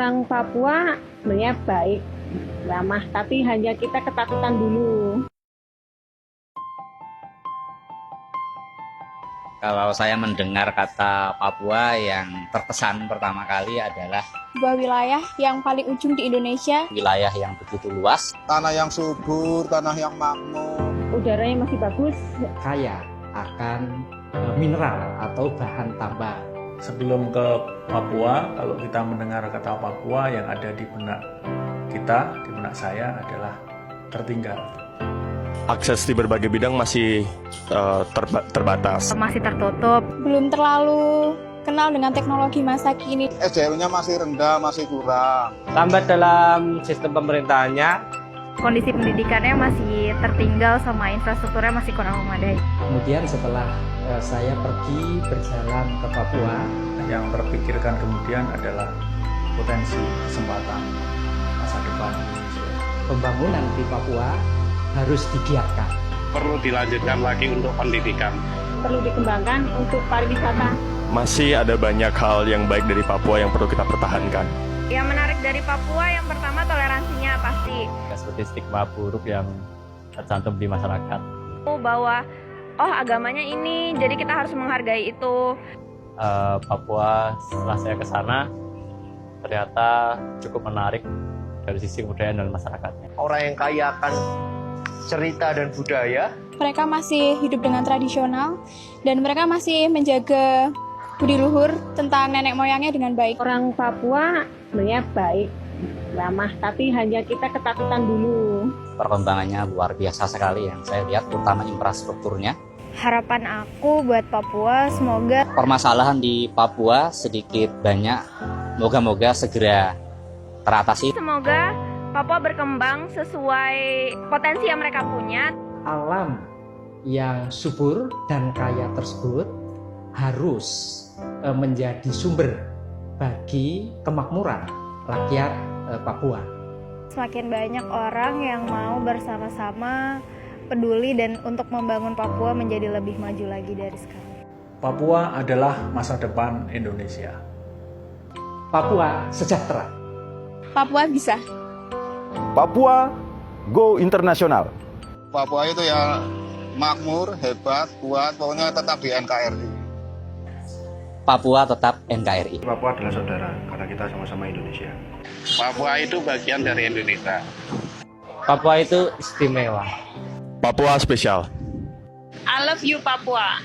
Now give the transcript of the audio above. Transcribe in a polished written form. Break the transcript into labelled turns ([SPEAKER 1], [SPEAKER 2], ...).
[SPEAKER 1] Orang Papua sebenarnya baik, ramah, tapi hanya kita ketakutan dulu.
[SPEAKER 2] Kalau saya mendengar kata Papua, yang terkesan pertama kali adalah
[SPEAKER 3] sebuah wilayah yang paling ujung di Indonesia.
[SPEAKER 2] wilayah yang begitu luas,
[SPEAKER 4] tanah yang subur, tanah yang makmur.
[SPEAKER 1] Udaranya masih bagus.
[SPEAKER 5] Kaya akan mineral atau bahan tambah.
[SPEAKER 6] Sebelum ke Papua, kalau kita mendengar kata Papua, yang ada di benak kita, di benak saya adalah tertinggal.
[SPEAKER 7] Akses di berbagai bidang masih terbatas.
[SPEAKER 8] Masih tertutup.
[SPEAKER 3] Belum terlalu kenal dengan teknologi masa kini.
[SPEAKER 4] SDM-nya masih rendah, masih kurang.
[SPEAKER 9] Lambat dalam sistem pemerintahannya.
[SPEAKER 8] Kondisi pendidikannya masih tertinggal sama infrastrukturnya masih kurang memadai.
[SPEAKER 5] Kemudian setelah saya pergi berjalan ke Papua,
[SPEAKER 6] Yang terpikirkan kemudian adalah potensi kesempatan masa depan Indonesia.
[SPEAKER 5] pembangunan di Papua harus digiatkan.
[SPEAKER 10] Perlu dilanjutkan lagi untuk pendidikan.
[SPEAKER 1] Perlu dikembangkan untuk pariwisata.
[SPEAKER 7] Masih ada banyak hal yang baik dari Papua yang perlu kita pertahankan.
[SPEAKER 8] Yang menarik dari Papua yang pertama toleransinya pasti.
[SPEAKER 9] Seperti stigma buruk yang tercantum di masyarakat.
[SPEAKER 8] Bahwa agamanya ini, jadi kita harus menghargai itu.
[SPEAKER 9] Papua setelah saya ke sana ternyata cukup menarik dari sisi budaya dan masyarakatnya.
[SPEAKER 11] Orang yang kaya akan cerita dan budaya.
[SPEAKER 3] Mereka masih hidup dengan tradisional dan mereka masih menjaga budi luhur tentang nenek moyangnya dengan baik.
[SPEAKER 1] Orang Papua sebenarnya baik, ramah, tapi hanya kita ketakutan dulu.
[SPEAKER 2] perkembangannya luar biasa sekali yang saya lihat, terutama infrastrukturnya.
[SPEAKER 8] Harapan aku buat Papua semoga
[SPEAKER 2] Permasalahan di Papua sedikit banyak, moga-moga segera teratasi.
[SPEAKER 8] semoga Papua berkembang sesuai potensi yang mereka punya.
[SPEAKER 5] Alam yang subur dan kaya tersebut harus menjadi sumber bagi kemakmuran rakyat Papua.
[SPEAKER 8] Semakin banyak orang yang mau bersama-sama peduli dan untuk membangun Papua menjadi lebih maju lagi dari sekarang.
[SPEAKER 6] Papua adalah masa depan Indonesia.
[SPEAKER 5] Papua sejahtera.
[SPEAKER 3] Papua bisa.
[SPEAKER 12] Papua go internasional.
[SPEAKER 4] Papua itu ya makmur, hebat, kuat, pokoknya tetap di NKRI.
[SPEAKER 2] Papua tetap NKRI.
[SPEAKER 11] Papua adalah saudara, karena kita sama-sama Indonesia.
[SPEAKER 10] Papua itu bagian dari Indonesia.
[SPEAKER 9] Papua itu istimewa.
[SPEAKER 7] Papua spesial.
[SPEAKER 1] I love you Papua.